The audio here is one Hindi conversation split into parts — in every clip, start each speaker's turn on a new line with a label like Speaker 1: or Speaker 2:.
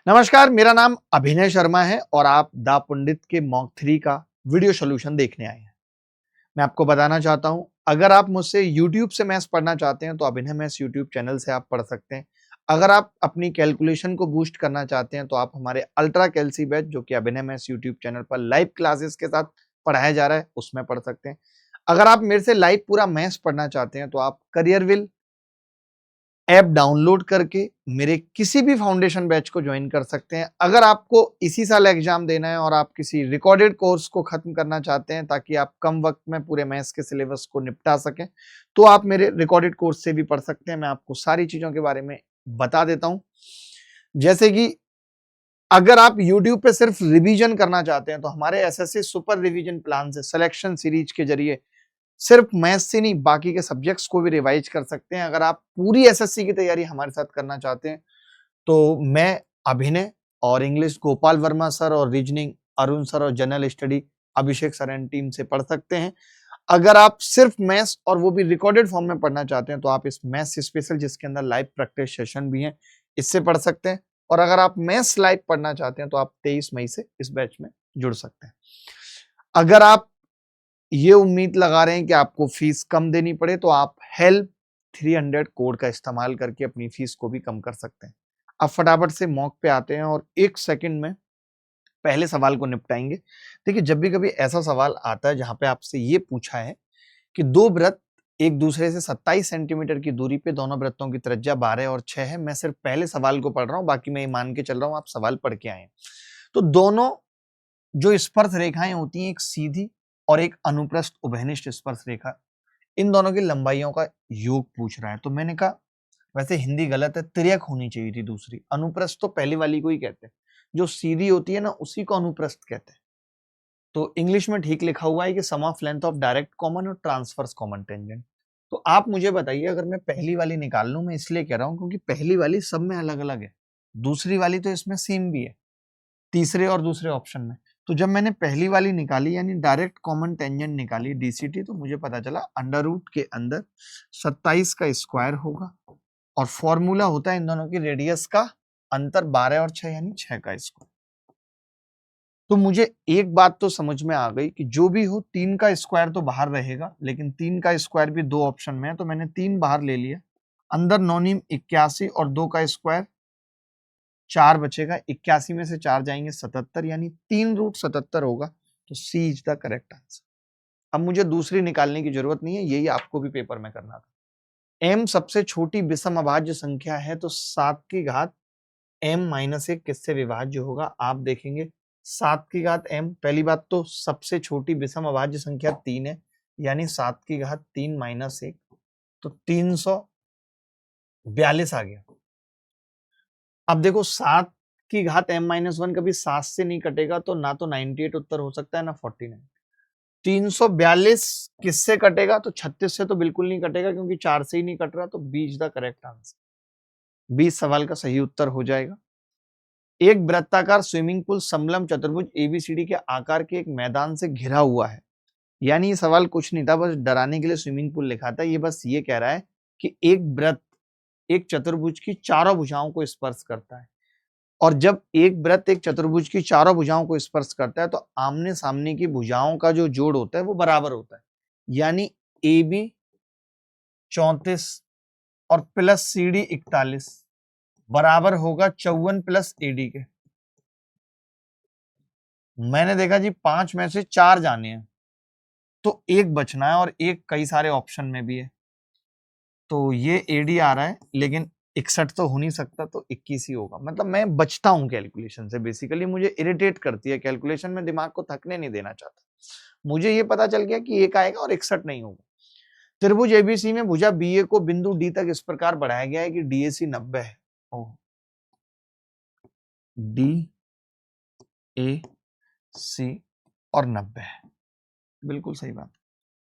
Speaker 1: नमस्कार, मेरा नाम अभिनय शर्मा है और आप द पंडित के मॉक 3 का वीडियो सॉल्यूशन देखने आए हैं। मैं आपको बताना चाहता हूं, अगर आप मुझसे यूट्यूब से मैथ्स पढ़ना चाहते हैं तो अभिनय मैथ्स यूट्यूब चैनल से आप पढ़ सकते हैं। अगर आप अपनी कैलकुलेशन को बूस्ट करना चाहते हैं तो आप हमारे अल्ट्रा कैलसी बैच जो कि अभिनय मैथ्स यूट्यूब चैनल पर लाइव क्लासेस के साथ पढ़ाया जा रहा है उसमें पढ़ सकते हैं। अगर आप मेरे से लाइव पूरा मैथ्स पढ़ना चाहते हैं तो आप करियर ऐप डाउनलोड करके मेरे किसी भी फाउंडेशन बैच को ज्वाइन कर सकते हैं। अगर आपको इसी साल एग्जाम देना है और आप किसी रिकॉर्डेड कोर्स को खत्म करना चाहते हैं ताकि आप कम वक्त में पूरे मैथ्स के सिलेबस को निपटा सकें, तो आप मेरे रिकॉर्डेड कोर्स से भी पढ़ सकते हैं। मैं आपको सारी चीजों के बारे में बता देता हूं। जैसे कि अगर आप YouTube पे सिर्फ रिवीजन करना चाहते हैं तो हमारे एसएससी सुपर रिवीजन प्लान से सिलेक्शन सीरीज के जरिए सिर्फ मैथ्स से नहीं बाकी के सब्जेक्ट्स को भी रिवाइज कर सकते हैं। अगर आप पूरी एसएससी की तैयारी हमारे साथ करना चाहते हैं तो मैं अभिनय और इंग्लिश गोपाल वर्मा सर और रीजनिंग अरुण सर और general study Abhishek sir and team से पढ़ सकते हैं। अगर आप सिर्फ मैथ्स और वो भी रिकॉर्डेड फॉर्म में पढ़ना चाहते हैं तो आप इस मैथ्स स्पेशल जिसके अंदर लाइव प्रैक्टिस सेशन भी है इससे पढ़ सकते हैं। और अगर आप मैथ्स लाइव पढ़ना चाहते हैं तो आप 23 मई से इस बैच में जुड़ सकते हैं। अगर आप ये उम्मीद लगा रहे हैं कि आपको फीस कम देनी पड़े तो आप हेल्प 300 कोड का इस्तेमाल करके अपनी फीस को भी कम कर सकते हैं। अब फटाफट से मॉक पे आते हैं और 1 सेकंड में पहले सवाल को निपटाएंगे। देखिए, जब भी कभी ऐसा सवाल आता है जहां पे आपसे ये पूछा है कि दो वृत्त एक दूसरे से 27 सेंटीमीटर की दूरी पे दोनों वृत्तों की त्रिज्या 12 और 6 है। मैं सिर्फ पहले सवाल को पढ़ रहा हूं, बाकी मैं ये मान के चल रहा हूं आप सवाल पढ़ के आए। तो दोनों जो स्पर्श रेखाएं होती हैं, एक सीधी और एक अनुप्रस्थ उभयनिष्ठ स्पर्श रेखा, इन दोनों की लंबाइयों का योग पूछ रहा है। तो मैंने कहा वैसे हिंदी गलत है, तिर्यक होनी चाहिए थी दूसरी। अनुप्रस्थ तो पहली वाली को ही कहते हैं, जो सीधी होती है ना उसी को अनुप्रस्थ कहते हैं। तो इंग्लिश में ठीक लिखा हुआ है कि sum of length of direct common और ट्रांसवर्स कॉमन टेंजेंट। तो आप मुझे बताइए, अगर मैं पहली वाली निकाल लूं, मैं इसलिए कह रहा हूं क्योंकि पहली वाली सब में अलग अलग है, दूसरी वाली तो इसमें सेम भी है तीसरे और दूसरे ऑप्शन में। तो जब मैंने पहली वाली निकाली यानी डायरेक्ट कॉमन टेंजेंट निकाली डीसीटी, तो मुझे पता चला अंडर रूट के अंदर 27 का स्क्वायर होगा और फॉर्मूला होता है इन दोनों की रेडियस का अंतर 12 और 6 यानी 6 का स्क्वायर। तो मुझे एक बात तो समझ में आ गई कि जो भी हो 3 का स्क्वायर तो बाहर रहेगा, लेकिन 3 का स्क्वायर भी दो ऑप्शन में है, तो मैंने 3 बाहर ले लिया। अंदर नौनीम 81 और 2 का स्क्वायर 4 बचेगा। 81 में से 4 जाएंगे 77 यानी 3√77 होगा। तो सी इज द करेक्ट आंसर। अब मुझे दूसरी निकालने की जरूरत नहीं है, यही आपको भी पेपर में करना था। m सबसे छोटी विषम अभाज्य संख्या है तो 7 की घात m-1 किससे विभाज्य होगा? आप देखेंगे 7 की घात m, पहली बात तो सबसे छोटी विषम अभाज्य संख्या 3 है यानी 7 की घात 3-1, तो 342 आ गया। अब देखो 7 की घात m-1 कभी 7 से नहीं कटेगा, तो ना तो 98 उत्तर हो सकता है ना 49। 342 किससे कटेगा? तो 36 से तो बिल्कुल नहीं कटेगा क्योंकि 4 से ही नहीं कट रहा, तो B is the correct answer. 20 सवाल का सही उत्तर हो जाएगा। एक वृत्ताकार स्विमिंग पूल समलंब चतुर्भुज एबीसीडी के आकार के एक मैदान से घिरा हुआ है। यानी ये सवाल कुछ नहीं था, बस डराने के लिए स्विमिंग पूल लिखा था। ये बस ये कह रहा है कि एक वृत्त एक चतुर्भुज की चारों भुजाओं को स्पर्श करता है, और जब एक वृत्त एक चतुर्भुज की चारों भुजाओं को स्पर्श करता है तो आमने सामने की भुजाओं का जो जोड़ होता है वो बराबर होता है। यानी ए बी 34 और प्लस सी डी 41 बराबर होगा 54 प्लस ए डी के। मैंने देखा जी 5 में से 4 जाने हैं तो एक बचना है, और एक कई सारे ऑप्शन में भी है, तो ये एडी आ रहा है, लेकिन 61 तो हो नहीं सकता, तो 21 ही होगा। मतलब मैं बचता हूं कैलकुलेशन से, बेसिकली मुझे इरिटेट करती है कैलकुलेशन में, दिमाग को थकने नहीं देना चाहता। मुझे ये पता चल गया कि एक आएगा और 61 नहीं होगा। त्रिभुज एबीसी में भुजा बीए को बिंदु डी तक इस प्रकार बढ़ाया गया है कि डीएसी 90 है। डी ए सी और 90 है, बिल्कुल सही बात।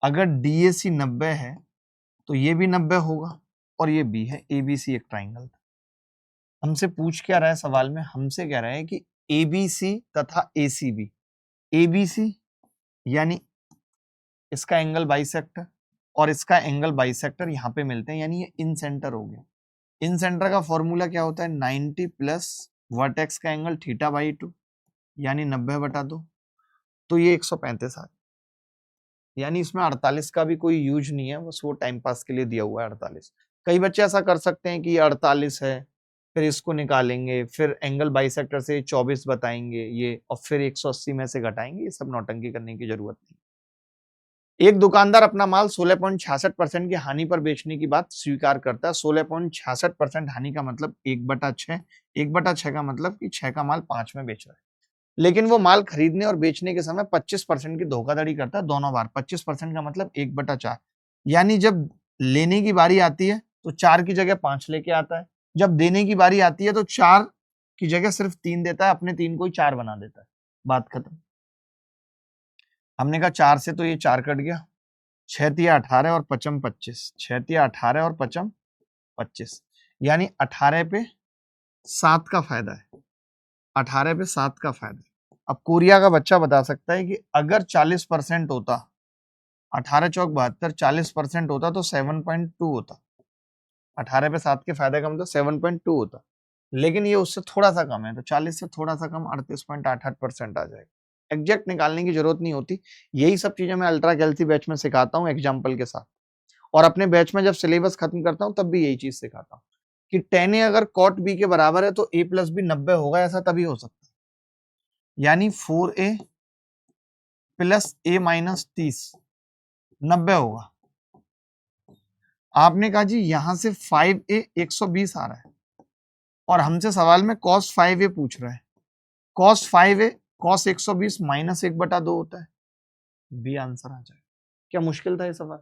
Speaker 1: अगर डीएसी 90 है तो ये भी 90 होगा और ये बी है। एबीसी एक ट्राइंगल था। हमसे पूछ क्या रहा है सवाल में? हमसे कह रहा है कि एबीसी तथा एसीबी, एबीसी यानी इसका एंगल बाइसेक्टर और इसका एंगल बाइसेक्टर यहाँ पे मिलते हैं, यानी ये इन सेंटर हो गया। इन सेंटर का फॉर्मूला क्या होता है? 90 प्लस वर्टेक्स का एंगल θ/2 यानी 90/2, तो ये 135 आ गया। यानी इसमें 48 का भी कोई यूज नहीं है, बस वो टाइम पास के लिए दिया हुआ है 48। कई बच्चे ऐसा कर सकते हैं कि ये 48 है, फिर इसको निकालेंगे, फिर एंगल बाइसेक्टर से 24 बताएंगे ये, और फिर 180 में से घटाएंगे। ये सब नौटंकी करने की जरूरत नहीं। एक दुकानदार अपना माल 16.66% की हानि पर बेचने की बात स्वीकार करता है। 16.66% हानि का मतलब 1/6, 1/6 का मतलब कि 6 का माल 5 में बेच रहा है। लेकिन वो माल खरीदने और बेचने के समय 25% की धोखाधड़ी करता है दोनों बार। 25% का मतलब 1/4, यानी जब लेने की बारी आती है तो 4 की जगह 5 लेके आता है, जब देने की बारी आती है तो 4 की जगह सिर्फ 3 देता है, अपने 3 को ही 4 बना देता है। बात खत्म। हमने कहा 4 से तो ये 4 कट गया, 6 तिया 18 और 5m 25, 6 तिया 18 और 5m 25, यानी 18 पे 7 का फायदा है, 18 पे 7 का फायदा है। अब कोरिया का बच्चा बता सकता है कि अगर 40% होता, 18 चौक 72, 40% होता तो 7.2 होता। 18 पे 7 के फायदे का मतलब 7.2 होता, लेकिन ये उससे थोड़ा सा कम है, तो 40 से थोड़ा सा कम 38.88% आ जाएगा। एग्जैक्ट निकालने की जरूरत नहीं होती। यही सब चीजें मैं अल्ट्रा कैल्सी बैच में सिखाता हूँ एग्जाम्पल के साथ, और अपने बैच में जब सिलेबस खत्म करता हूँ तब भी यही चीज सिखाता हूँ कि tan A अगर cot B के बराबर है तो A प्लस B 90 होगा, ऐसा तभी हो सकता है। यानी 4A प्लस A माइनस 30 90 होगा। आपने कहा जी यहां से 5A 120 आ रहा है, और हमसे सवाल में cos 5A पूछ रहा है। cos 5A cos 120 माइनस 1/2 होता है, बी आंसर आ जाए। क्या मुश्किल था ये सवाल?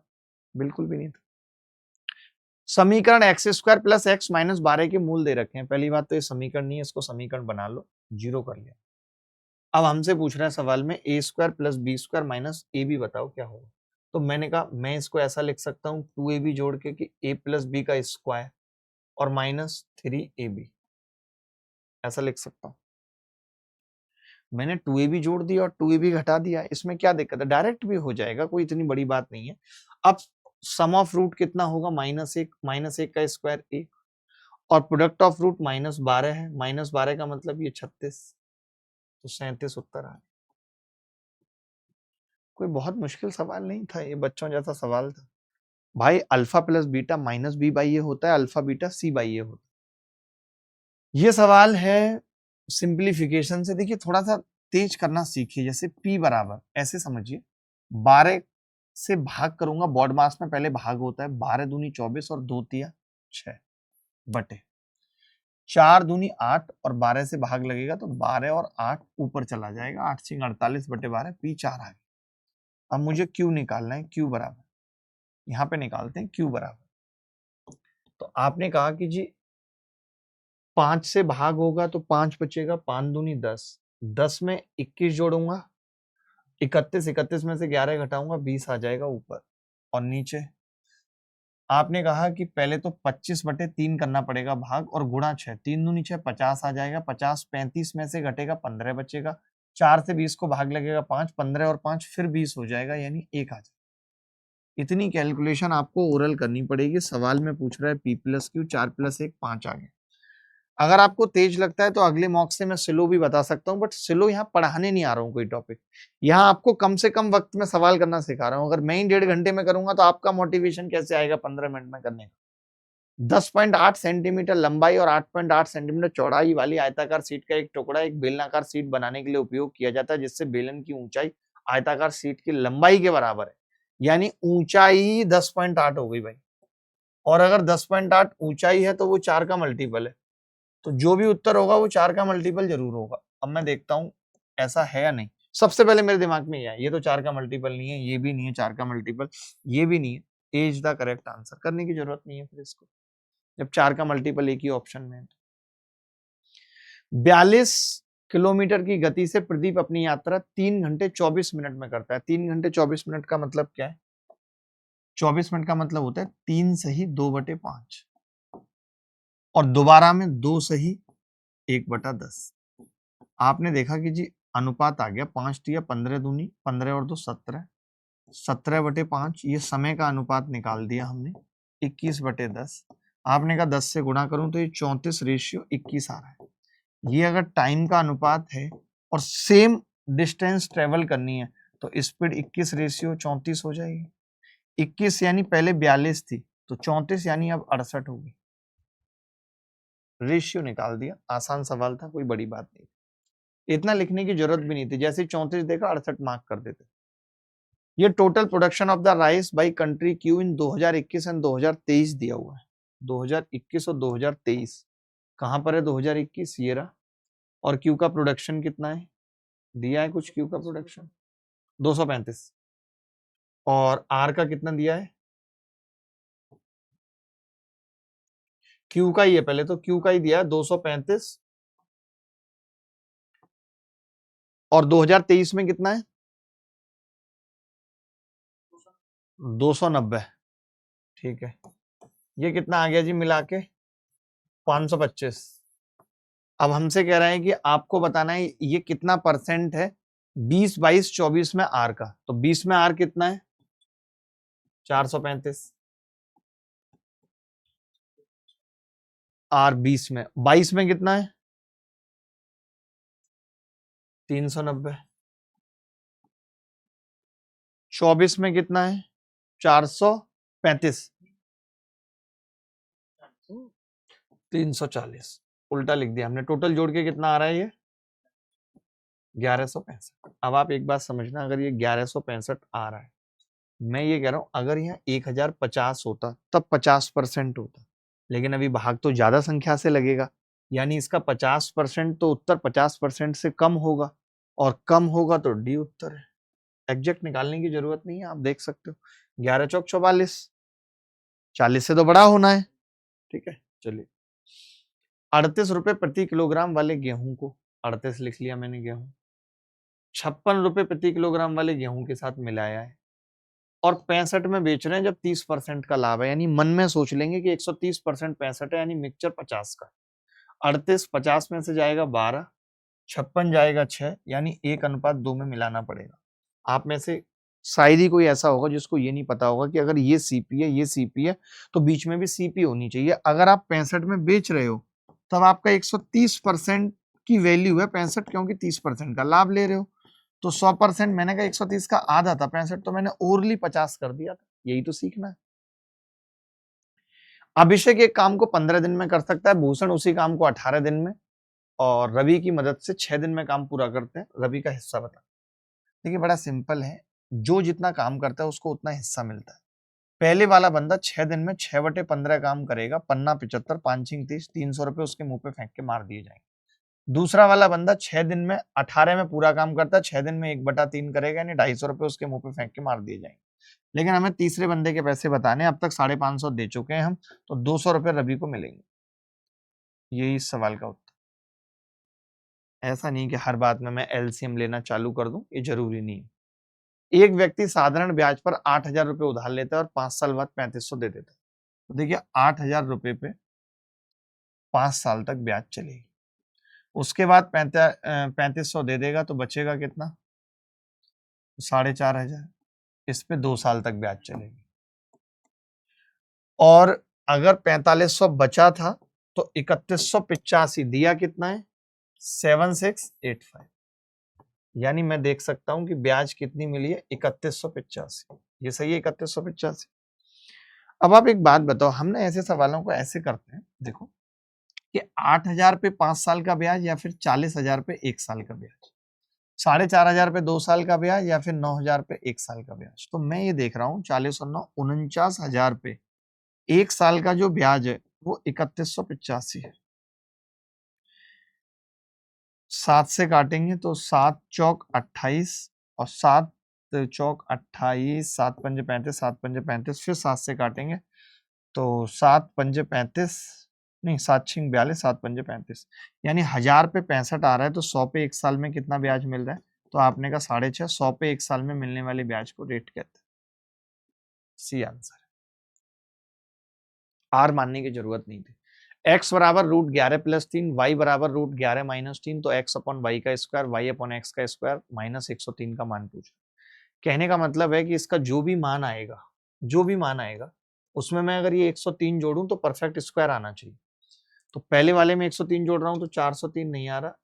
Speaker 1: बिल्कुल भी नहीं था। समीकरण x² प्लस x माइनस 12 के मूल दे रखे हैं। पहली बात तो ये समीकरण नहीं है, इसको समीकरण बना लो, जीरो कर लिया। अब हमसे पूछ रहा है सवाल में a² plus b² minus ab बताओ क्या होगा। तो मैंने कहा मैं इसको ऐसा लिख सकता हूँ 2ab जोड़ के कि a प्लस b का स्क्वायर और माइनस 3ab, ऐसा लिख सकता हूँ। मैंने 2ab जोड़ दिया और 2ab घटा दिया, इसमें क्या दिक्कत है, डायरेक्ट भी हो जाएगा, कोई इतनी बड़ी बात नहीं है। अब सम ऑफ रूट कितना होगा, -1 का स्क्वायर 1, और प्रोडक्ट ऑफ रूट -12 है, -12 का मतलब ये 36, तो 37 उत्तर आ। कोई बहुत मुश्किल सवाल नहीं था, ये बच्चों जैसा सवाल था। भाई alpha plus beta minus b by a होता है, alpha beta c by a होता है। ये सवाल है सिंप्लीफिकेशन से। देखिए थोड़ा सा तेज करना सीखिए, जैसे p बराबर ऐसे समझिए, 12 से भाग करूंगा, बॉड मास में पहले भाग होता है, 12 दूनी 24 और 2 तिया 6 बटे 4 दूनी 8 और 12 से भाग लगेगा तो 12 और 8 ऊपर चला जाएगा, 8 सिंह 48 बटे 12, p 4 आ गया। अब मुझे q निकालना है, q बराबर, यहाँ पे निकालते हैं q बराबर। तो आपने कहा कि जी 5 से भाग होगा तो 5 बचेगा, 5 दूनी 10, 10 में 21 जोड़ूंगा, 31 में से 11 घटाऊंगा, 20 आ जाएगा ऊपर। और नीचे आपने कहा कि पहले तो 25/3 करना पड़ेगा भाग, और गुणा 6, 3 दूनी 6, 50 आ जाएगा, 50 35 में से घटेगा, 15 बचेगा, 4 से 20 को भाग लगेगा 5, 15 और 5 फिर 20 हो जाएगा, यानी 1 आ जाएगा। इतनी कैलकुलेशन आपको ओरल करनी पड़ेगी। सवाल में पूछ रहा है p प्लस क्यू, 4 प्लस 1 5 आ गया। अगर आपको तेज लगता है तो अगले मॉक से मैं स्लो भी बता सकता हूँ, बट स्लो यहाँ पढ़ाने नहीं आ रहा हूँ कोई टॉपिक, यहाँ आपको कम से कम वक्त में सवाल करना सिखा रहा हूँ। अगर मैं ही 1.5 घंटे में करूंगा तो आपका मोटिवेशन कैसे आएगा 15 मिनट में करने का। 10.8 सेंटीमीटर लंबाई और 8.8 सेंटीमीटर चौड़ाई वाली आयताकार सीट का एक टुकड़ा एक बेलनाकार सीट बनाने के लिए उपयोग किया जाता है, जिससे बेलन की ऊंचाई आयताकार सीट की लंबाई के बराबर है, यानी ऊंचाई 10.8 हो गई भाई। और अगर 10.8 ऊंचाई है तो वो 4 का मल्टीपल है, तो जो भी उत्तर होगा वो 4 का मल्टीपल जरूर होगा। अब मैं देखता हूं ऐसा है या नहीं। सबसे पहले मेरे दिमाग में ये तो 4 का मल्टीपल नहीं है, ये भी नहीं है 4 का मल्टीपल, ये भी नहीं है, ए इज द करेक्ट आंसर। करने की जरूरत नहीं है फिर इसको, जब 4 का मल्टीपल एक ही ऑप्शन में है। 42 किलोमीटर की गति से प्रदीप अपनी यात्रा 3 घंटे 24 मिनट में करता है। 3 घंटे 24 मिनट का मतलब क्या है, 24 मिनट का मतलब होता है 3 सही 2/5, और दोबारा में 2 सही 1/10। आपने देखा कि जी अनुपात आ गया, 5 तिया 15 दूनी 15 और 2 17, 17/5, ये समय का अनुपात निकाल दिया हमने, 21/10। आपने कहा 10 से गुणा करूं तो ये 34 रेशियो 21 आ रहा है। ये अगर टाइम का अनुपात है और सेम डिस्टेंस ट्रेवल करनी है तो स्पीड 21:34 हो जाएगी। 21 यानी पहले 42 थी तो 34 यानी अब 68 होगी। रेशियो निकाल दिया, आसान सवाल था, कोई बड़ी बात नहीं, इतना लिखने की जरूरत भी नहीं थी, जैसे 34 देखा 68 मार्क कर देते। ये total production of the rice by country Q in 2021 and 2023 दिया हुआ है। 2021 और 2023 कहां पर है? 2021 ये रहा। और क्यू का प्रोडक्शन कितना है दिया है? कुछ क्यू का प्रोडक्शन 235 और आर का कितना दिया है? क्यू का ही है, पहले तो क्यू का ही दिया है 235 और 2023 में कितना है? 290। ठीक है, ये कितना आ गया जी मिला के? 525। अब हमसे कह रहे हैं कि आपको बताना है ये कितना परसेंट है 20, 22, 24 में आर का। तो 20 में आर कितना है? 435। आर 20 में, 22 में कितना है? 390। 24 में कितना है? 435। 340 उल्टा लिख दिया हमने। टोटल जोड़ के कितना आ रहा है ये? 1165। अब आप एक बात समझना, अगर ये 1165 आ रहा है, मैं ये कह रहा हूं अगर यहाँ 1050 होता तब 50% होता, लेकिन अभी भाग तो ज्यादा संख्या से लगेगा, यानी इसका 50% तो उत्तर 50% से कम होगा, और कम होगा तो डी उत्तर है। एग्जैक्ट निकालने की जरूरत नहीं है, आप देख सकते हो। 11 चौक 44, 40 से तो बड़ा होना है। ठीक है, चलिए। 38 रुपए प्रति किलोग्राम वाले गेहूं को, 38 लिख लिया मैंने गेहूं, 56 रुपए प्रति किलोग्राम वाले गेहूं के साथ मिलाया है और 65 में बेच रहे हैं, जब 30% का लाभ है, यानी मन में सोच लेंगे कि 130% 65 है, यानी मिक्सचर 50 का। 38 50 में से जाएगा 12, 56 जाएगा 6, यानी 1:2 में मिलाना पड़ेगा। आप में से शायद ही कोई ऐसा होगा जिसको ये नहीं पता होगा कि अगर ये सीपी है, ये सीपी है, तो बीच में भी सीपी होनी चाहिए। अगर आप 65 में बेच रहे हो तब आपका 130% की वैल्यू है 65, क्योंकि 30% का लाभ ले रहे हो। तो 100%, मैंने कहा 130 का आधा था 65, तो मैंने ओरली 50 कर दिया था। यही तो सीखना है। अभिषेक एक काम को 15 दिन में कर सकता है, भूषण उसी काम को 18 दिन में, और रवि की मदद से 6 दिन में काम पूरा करते हैं। रवि का हिस्सा बता। देखिए बड़ा सिंपल है, जो जितना काम करता है उसको उतना हिस्सा मिलता है। पहले वाला बंदा 6 दिन में 6/15 काम करेगा, पन्ना 75, 5 30, 300 रुपए उसके मुंह पे फेंक के मार दिए जाएंगे। दूसरा वाला बंदा 6 दिन में 18 में पूरा काम करता है, 6 दिन में 1/3 करेगा, यानी 250 रुपए उसके मुंह पे फेंक के मार दिए जाएंगे। लेकिन हमें तीसरे बंदे के पैसे बताने, अब तक 550 दे चुके हैं हम, तो 200 रुपए रवि को मिलेंगे। यही इस सवाल का उत्तर। ऐसा नहीं कि हर बात में मैं एलसीएम लेना चालू कर दूं, ये जरूरी नहीं है। एक व्यक्ति साधारण ब्याज पर 8,000 रुपए उधार लेता है और 5 साल बाद 3500 दे देता है। तो देखिए 8,000 रुपए पे 5 साल तक ब्याज चलेगी, उसके बाद 3500 दे देगा तो बचेगा कितना? 4,500। इस पे 2 साल तक ब्याज चलेगी। और अगर 4500 बचा था तो 3185 दिया कितना है? 7685। यानी मैं देख सकता हूं कि ब्याज कितनी मिली है? 3185। ये सही है, 3185। अब आप एक बात बताओ, हमने ऐसे सवालों को ऐसे करते हैं, देखो कि 8,000 पे 5 साल का ब्याज या फिर 40,000 पे 1 साल का ब्याज, 4,500 पे 2 साल का ब्याज या फिर 9,000 पे 1 साल का ब्याज। तो मैं ये देख रहा हूँ 40 और 9 49,000 पे 1 साल का जो ब्याज है वो 3185 है। 7 से काटेंगे तो 7 चौक 28 और 7 चौक 28, 7 पंजे 35, 7 पंजे 35, फिर 7 से काटेंगे तो 7 पंजे 35, नहीं 7 छिंग 42, 7 पंजे 35, यानी 1000 पे 65 आ रहा है, तो 100 पे 1 साल में कितना ब्याज मिल रहा है? तो आपने कहा 6.5, 100 पे 1 साल में मिलने वाले ब्याज को रेट कहते हैं। सी आंसर है। आर मानने की जरूरत नहीं थी। x बराबर √11 + 3, y बराबर √11 - 3, तो x अपॉन y का स्क्वायर, y अपॉन x का स्क्वायर, -103 का मान पूछा। कहने का मतलब है कि इसका जो भी मान आएगा, जो भी मान आएगा, उसमें मैं अगर ये 103 जोड़ूं तो परफेक्ट स्क्वायर आना चाहिए। तो पहले वाले में 103 जोड़ रहा हूं तो 403 नहीं आ रहा,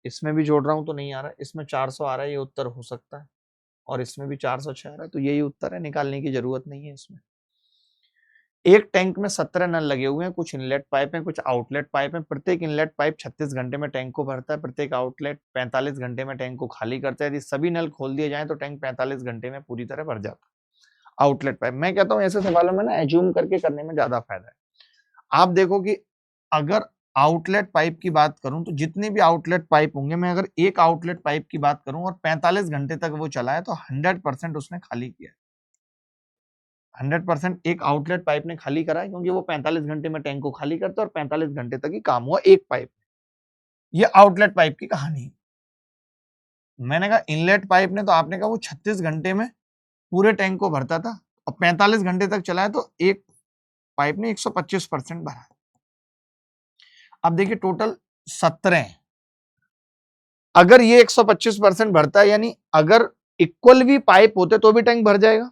Speaker 1: इसमें भी जोड़ रहा हूं तो नहीं आ रहा, इसमें 400 आ रहा है, ये उत्तर हो सकता है, और इसमें भी 406 आ रहा है, तो यही उत्तर है, निकालने की जरूरत नहीं है इसमें। एक टैंक में 17 नल लगे हुए हैं, कुछ इनलेट पाइप हैं, कुछ आउटलेट पाइप हैं। प्रत्येक इनलेट पाइप 36 घंटे में टैंक को भरता है, प्रत्येक आउटलेट 45 घंटे में टैंक को खाली करता है। यदि सभी नल खोल दिए जाएं तो टैंक 45 घंटे में पूरी तरह भर जाता है। आउटलेट पाइप, मैं कहता हूं ऐसे सवालों में ना एज्यूम करके करने में ज्यादा फायदा है। आप देखो कि अगर आउटलेट पाइप की बात करूं तो जितने भी आउटलेट पाइप होंगे, मैं अगर एक आउटलेट पाइप की बात करूं और 45 घंटे तक वो चला है तो 100% उसने खाली किया है। 100% एक आउटलेट पाइप ने खाली करा है, क्योंकि वो 45 घंटे में टैंक को खाली करता है और 45 घंटे तक ही काम हुआ एक पाइप। ये आउटलेट पाइप की कहानी है। मैंने कहा इनलेट पाइप ने, तो आपने कहा वो 36 घंटे में पूरे टैंक को भरता था और 45 घंटे तक चला है, तो एक पाइप ने 125% भरा। अब देखिए टोटल 17 है। अगर ये 125% भरता है, यानी अगर इक्वल भी पाइप होते तो भी टैंक भर जाएगा,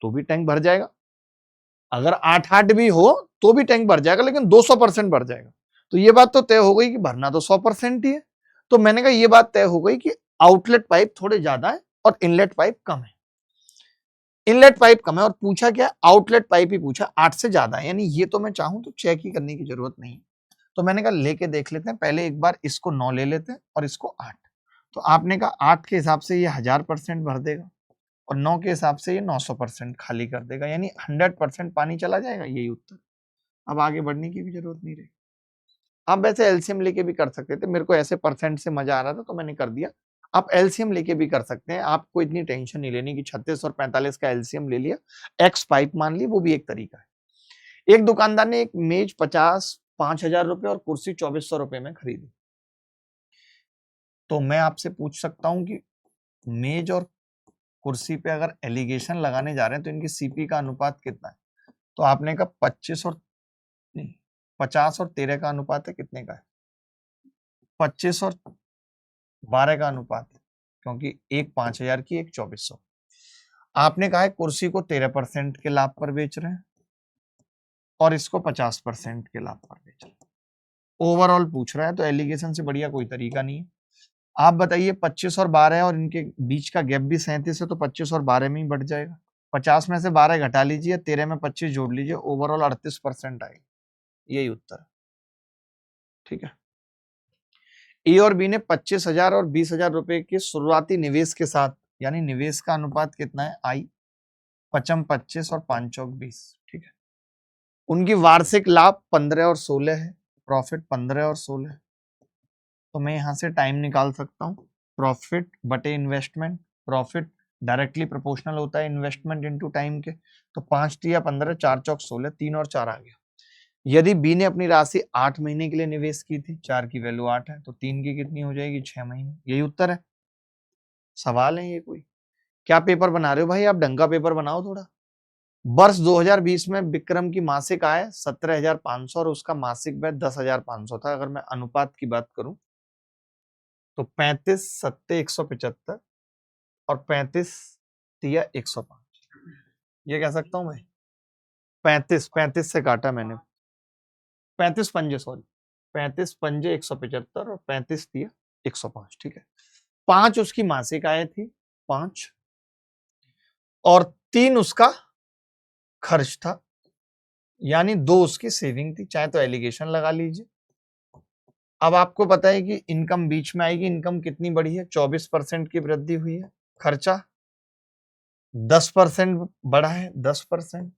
Speaker 1: तो भी टैंक भर जाएगा। अगर 8-8 भी हो तो भी टैंक भर जाएगा, लेकिन 200% भर जाएगा। तो ये बात तो तय हो गई कि भरना तो 100% ही है। तो मैंने कहा ये बात तय हो गई कि आउटलेट पाइप थोड़े ज्यादा है और इनलेट पाइप कम है। इनलेट पाइप कम है और पूछा क्या, आउटलेट पाइप ही पूछा, 8 से ज्यादा है, यानी ये तो मैं चाहूं तो चेक ही करने की जरूरत नहीं है। तो मैंने कहा लेके देख लेते हैं, पहले एक बार इसको 9 ले लेते हैं और इसको 8। तो आपने कहा 8 के हिसाब से ये 1000% भर देगा और 9 के हिसाब से ये 900% खाली कर देगा, यानी 100% पानी चला जाएगा, यही उत्तर। अब आगे बढ़ने की भी जरूरत नहीं रही। आप वैसे एलसीएम लेके भी कर सकते थे, मेरे को ऐसे परसेंट से मजा आ रहा था तो मैंने कर दिया। आप एलसीएम लेके भी कर सकते हैं, आपको इतनी टेंशन नहीं लेनी कि 36 और 45 का एलसीएम ले लिया, एक्स पाइप मान ली, वो भी एक तरीका है। एक दुकानदार ने एक मेज 5,000 रुपए और कुर्सी 2400 रुपए में खरीदी। तो मैं आपसे पूछ सकता हूं कि मेज और कुर्सी पे अगर एलिगेशन लगाने जा रहे हैं तो इनकी सीपी का अनुपात कितना है? तो आपने कहा 25 और नहीं, 50 और 13 का अनुपात है, कितने का है? 25 और 12 का अनुपात है, क्योंकि एक 5,000 की, एक 2400। आपने कहा है कुर्सी को 13% के लाभ पर बेच रहे हैं और इसको 50% के लाभ पर बेच रहे हैं। ओवरऑल पूछ रहा है, तो एलिगेशन से बढ़िया कोई तरीका नहीं है। आप बताइए 25 और 12 है और इनके बीच का गैप भी 37 है, तो 25 और 12 में ही बढ़ जाएगा। 50 में से 12 घटा लीजिए, 13 में 25 जोड़ लीजिए, ओवरऑल 38% आएगा। यही उत्तर है, ठीक है। ए और बी ने 25,000 और 20,000 रुपए के शुरुआती निवेश के साथ, यानी निवेश का अनुपात कितना है, आई, 55 25 और 5 चौक 20, ठीक है। उनकी वार्षिक लाभ 15 और 16 है, प्रॉफिट 15 और 16 है। तो मैं यहां से टाइम निकाल सकता हूं, प्रॉफिट बटे इन्वेस्टमेंट। प्रॉफिट डायरेक्टली प्रोपोर्शनल होता है इन्वेस्टमेंट इनटू टाइम के, तो 5 तिया 15, 4 चौक 16, 3 और 4 आ गया। यदि बी ने अपनी राशि 8 महीने के लिए निवेश की थी, 4 की वैल्यू 8 है, तो 3 की कितनी हो जाएगी, 6 महीने। यही उत्तर है। सवाल है ये कोई? क्या पेपर बना रहे हो भाई, आप ढंग का पेपर बनाओ थोड़ा। वर्ष 2020 में विक्रम की मासिक आय 17,500 और उसका मासिक व्यय 10,500 था। अगर मैं अनुपात की बात करूं तो 35 सत्ते 175 और 35 तिया 105। ये कह सकता हूं भाई, 35 से काटा मैंने, 35 पंजे, सॉरी, 35 पंजे 175 और 35 तिया 105, ठीक है। 5 उसकी मासिक आय थी, 5, और 3 उसका खर्च था, यानी 2 उसकी सेविंग थी, चाहे तो एलिगेशन लगा लीजिए। अब आपको पता है कि इनकम बीच में आएगी, इनकम कितनी बढ़ी है, 24% की वृद्धि हुई है, खर्चा 10% बढ़ा है, 10%।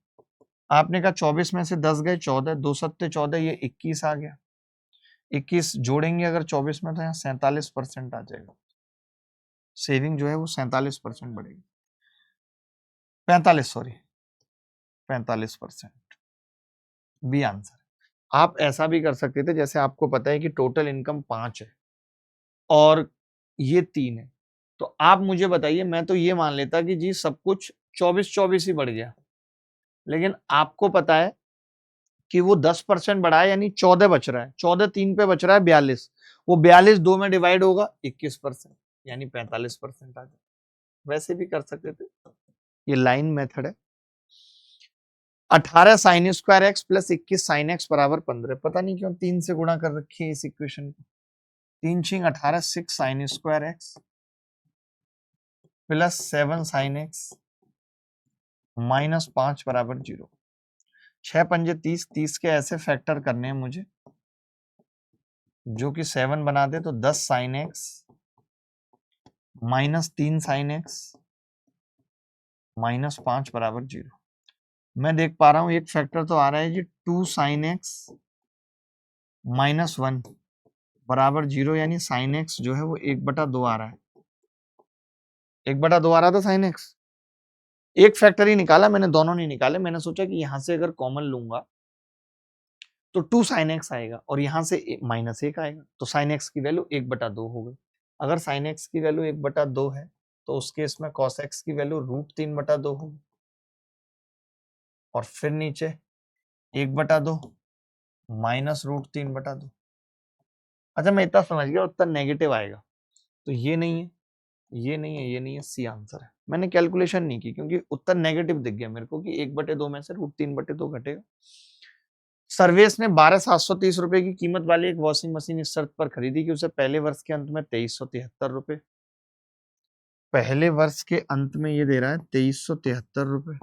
Speaker 1: आपने कहा 24 में से 10 गए 14, 2 सत्ते 14, ये 21 आ गया। 21 जोड़ेंगे अगर 24 में तो यहाँ 47% आ जाएगा। सेविंग जो है वो 47% बढ़ेगी, 45, सॉरी 45%, बी आंसर। आप ऐसा भी कर सकते थे, जैसे आपको पता है कि टोटल इनकम 5 है और ये 3 है, तो आप मुझे बताइए, मैं तो ये मान लेता कि जी सब कुछ 24-24 ही बढ़ गया, लेकिन आपको पता है कि वो 10% बढ़ा है, यानी 14 बच रहा है, 14 3 पे बच रहा है 42, वो 42 2 में डिवाइड होगा 21%, यानी 45% आ जाए। वैसे भी कर सकते थे, ये लाइन मेथड है। 18 sine square x plus 21 sine x बराबर 15। पता नहीं क्यों 3 से गुणा कर रखी है इस इक्वेशन को। 3 छिंग 18, 6 sine square x plus 7 sine x minus 5 बराबर 0। 6 पंजे 30, 30 के ऐसे फैक्टर करने हैं मुझे जो कि 7 बना दे, तो 10 sine x minus 3 sine x minus 5 बराबर 0। मैं देख पा रहा हूं एक फैक्टर तो आ रहा है जी 2 साइन एक्स माइनस 1 बराबर 0, यानी साइन एक्स जो है वो 1/2 आ रहा है। 1/2 आ रहा था साइन एक्स। एक फैक्टर ही निकाला मैंने, दोनों नहीं निकाले। मैंने सोचा कि यहां से अगर कॉमन लूंगा तो 2 साइन एक्स आएगा और यहां से माइनस 1 आएगा, तो साइन एक्स की वैल्यू 1/2 हो गई। अगर साइन एक्स की वैल्यू 1/2 है तो उस केस में कॉस एक्स की वैल्यू √3/2 होगी। और फिर नीचे 1/2 माइनस √3/2। अच्छा मैं इतना समझ गया, उत्तर नेगेटिव आएगा। तो ये नहीं है, ये नहीं है, ये नहीं है, सी आंसर है। मैंने कैलकुलेशन नहीं की क्योंकि उत्तर नेगेटिव दिख गया मेरे को कि 1/2 में से √3/2 घटेगा। सर्वेश ने 12,730 रुपए की कीमत वाली एक वॉशिंग मशीन इस शर्त पर खरीदी कि उसे पहले वर्ष के अंत में 2373 रुपए, पहले वर्ष के अंत में ये दे रहा है 2373 रुपए,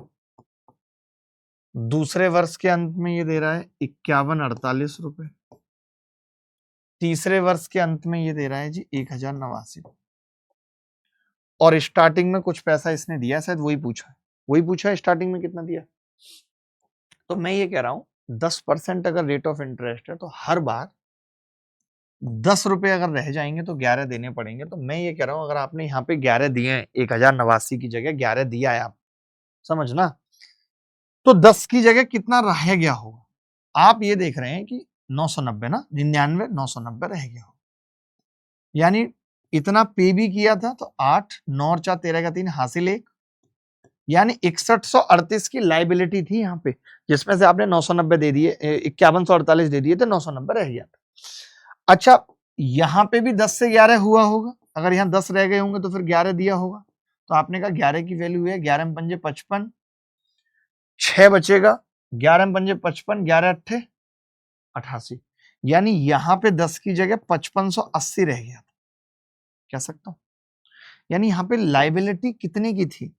Speaker 1: दूसरे वर्ष के अंत में ये दे रहा है 5148 रुपए, तीसरे वर्ष के अंत में ये दे रहा है जी 1089। और स्टार्टिंग में कुछ पैसा इसने दिया, शायद वही पूछा है स्टार्टिंग में कितना दिया। तो मैं ये कह रहा हूं 10% अगर रेट ऑफ इंटरेस्ट है तो हर बार 10 रुपए अगर रह जाएंगे तो 11 देने पड़ेंगे। तो मैं ये कह रहा हूं अगर आपने यहाँ पे 11 दिए हैं, 1089 की जगह 11 दिया है, आप समझना, तो 10 की जगह कितना रह गया होगा। आप ये देख रहे हैं कि 990 ना, 99 990 रह गया होगा, यानी इतना पे भी किया था। तो 8 9 और 4 13 का 3 हासिल 1, यानी 6138 की लाइबिलिटी थी यहाँ पे, जिसमें से आपने 990 दे दिए, 5148 दे दिए थे, 990 रह गया था। अच्छा यहाँ पे भी 10 से 11 हुआ होगा, अगर यहाँ 10 रह गए होंगे तो फिर 11 दिया होगा। तो आपने कहा 11 की वैल्यू है 11 में पंजे 55, 6 बचेगा, 11 में पंजे 55, 11 अट्ठे 88, यानी यहाँ पे 10 की जगह 5580 रह गया था, कह सकता हूं। यानी यहाँ पे लाइबिलिटी कितने की थी,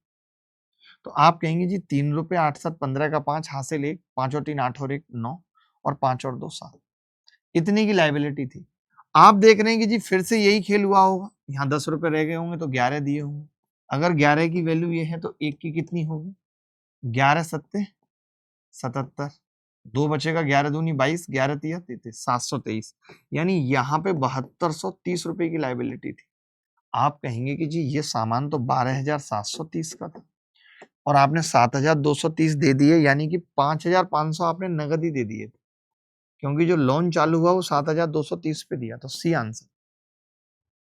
Speaker 1: तो आप कहेंगे जी 3 रुपए 8 7 15 का 5 हासिल 1, 5 और 3 8 और 1 9 और 5 और 2 7, इतनी की लाइबिलिटी थी। आप देख रहे हैं कि जी फिर से यही खेल हुआ होगा, यहाँ 10 रुपए रह गए होंगे तो 11 दिए होंगे। अगर 11 की वैल्यू ये है तो 1 की कितनी होगी, 11 सत्ते 77, 2 बचेगा, 11 दूनी 22, 11 तिया 33, 723, यानी यहाँ पे 7230 रुपए की लाइबिलिटी थी। आप कहेंगे कि जी ये सामान तो 12730 का था और आपने 7230 दे दिए, यानी कि 5500 आपने नगद ही दे दिए थे, क्योंकि जो लोन चालू हुआ वो 7230 पे दिया। तो सी आंसर।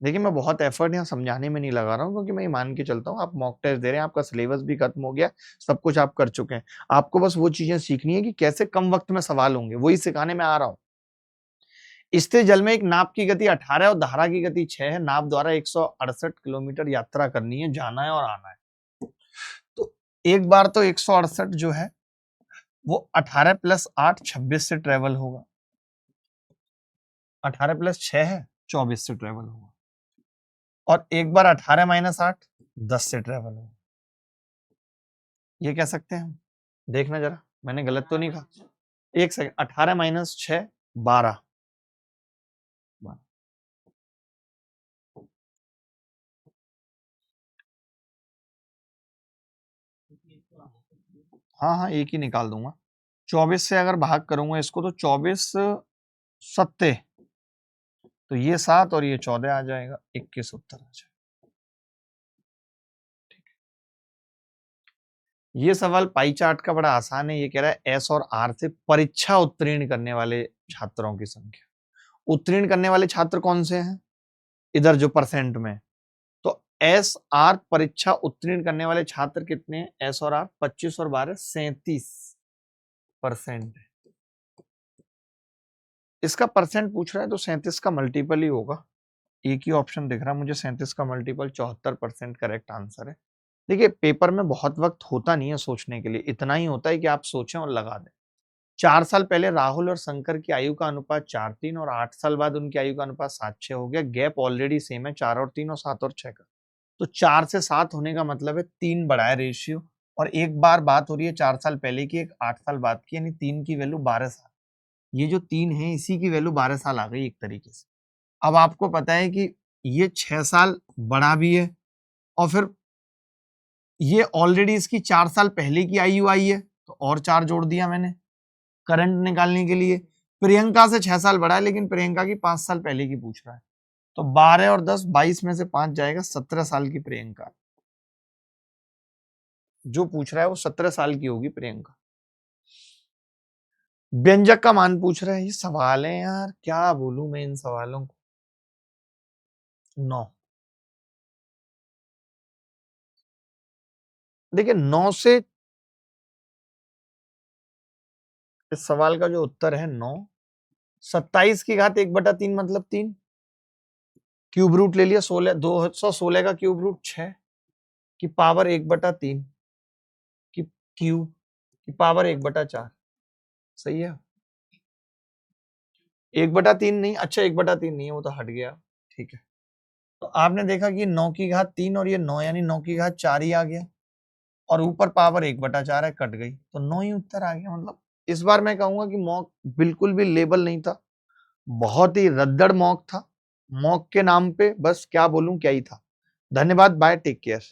Speaker 1: देखिए मैं बहुत एफर्ट यहाँ समझाने में नहीं लगा रहा हूँ, क्योंकि मैं ये मान के चलता हूँ आप मॉक टेस्ट दे रहे हैं, आपका सिलेबस भी खत्म हो गया, सब कुछ आप कर चुके हैं। आपको बस वो चीजें सीखनी है कि कैसे कम वक्त में सवाल होंगे, वही सिखाने में आ रहा हूँ। स्थिर जल में एक नाव की गति 18 और धारा की गति 6 है। नाव द्वारा 168 किलोमीटर यात्रा करनी है, जाना है और आना है। तो एक बार तो 168 जो है वो 18 + 8 26 से ट्रेवल होगा, 18 + 6 है 24 से ट्रेवल होगा, और एक बार 18 - 8 10 से ट्रेवल होगा। ये कह सकते हैं हम। देखना जरा मैंने गलत तो नहीं कहा। एक सेकंड, 18 - 6 12। हाँ हाँ एक ही निकाल दूंगा। 24 से अगर भाग करूंगा इसको तो 24 सत्ते, तो ये 7 और ये 14 आ जाएगा, 21 उत्तर आ जाएगा। ये सवाल पाई चार्ट का बड़ा आसान है। ये कह रहा है एस और आर से परीक्षा उत्तीर्ण करने वाले छात्रों की संख्या। उत्तीर्ण करने वाले छात्र कौन से हैं, इधर जो परसेंट में, तो एस आर परीक्षा उत्तीर्ण करने वाले छात्र कितने हैं, एस और आर 25 और 12 37% है। इसका परसेंट पूछ रहा है तो 37 का मल्टीपल ही होगा। एक ही ऑप्शन दिख रहा है मुझे 37 का मल्टीपल, 74% करेक्ट आंसर है। देखिए पेपर में बहुत वक्त होता नहीं है सोचने के लिए, इतना ही होता है कि आप सोचें और लगा दें। 4 साल पहले राहुल और शंकर की आयु का अनुपात 4:3 और 8 साल बाद उनकी आयु का अनुपात 7:6 हो गया। गैप ऑलरेडी सेम है 4 और 3 और 7 और 6 का। तो 4 से 7 होने का मतलब है 3 बढ़ा है रेशियो, और एक बार बात हो रही है 4 साल पहले की, एक 8 साल बाद की, यानी 3 की वैल्यू 12 साल। ये जो 3 है इसी की वैल्यू 12 साल आ गई एक तरीके से। अब आपको पता है कि ये 6 साल बड़ा भी है, और फिर ये ऑलरेडी इसकी 4 साल पहले की आयु आई है, तो और 4 जोड़ दिया मैंने करंट निकालने के लिए। प्रियंका से 6 साल बड़ा है, लेकिन प्रियंका की 5 साल पहले की पूछ रहा है, तो 12 और 10 22 में से 5 जाएगा, 17 साल की प्रियंका। जो पूछ रहा है वो 17 साल की होगी प्रियंका। व्यंजक का मान पूछ रहा है। ये सवाल है यार, क्या बोलूं मैं इन सवालों को। 9। देखिए 9 से इस सवाल का जो उत्तर है 9। 27 की घात 1/3 मतलब 3। क्यूब रूट ले लिया 16, 216 का क्यूब रूट 6 की पावर 1/3 की क्यूब की पावर 1/4। सही है। 1/3 नहीं, अच्छा 1/3 नहीं है, वो तो हट गया। ठीक है, तो आपने देखा कि 9 की घात 3 और ये 9, यानी 9 की घात 4 ही आ गया, और ऊपर पावर 1/4 है, कट गई, तो 9 ही उत्तर आ गया। मतलब इस बार मैं कहूंगा कि मॉक बिल्कुल भी लेबल नहीं था, बहुत ही रद्दड़ मॉक था। मॉक के नाम पे बस क्या बोलूं, क्या ही था। धन्यवाद, बाय, टेक केयर।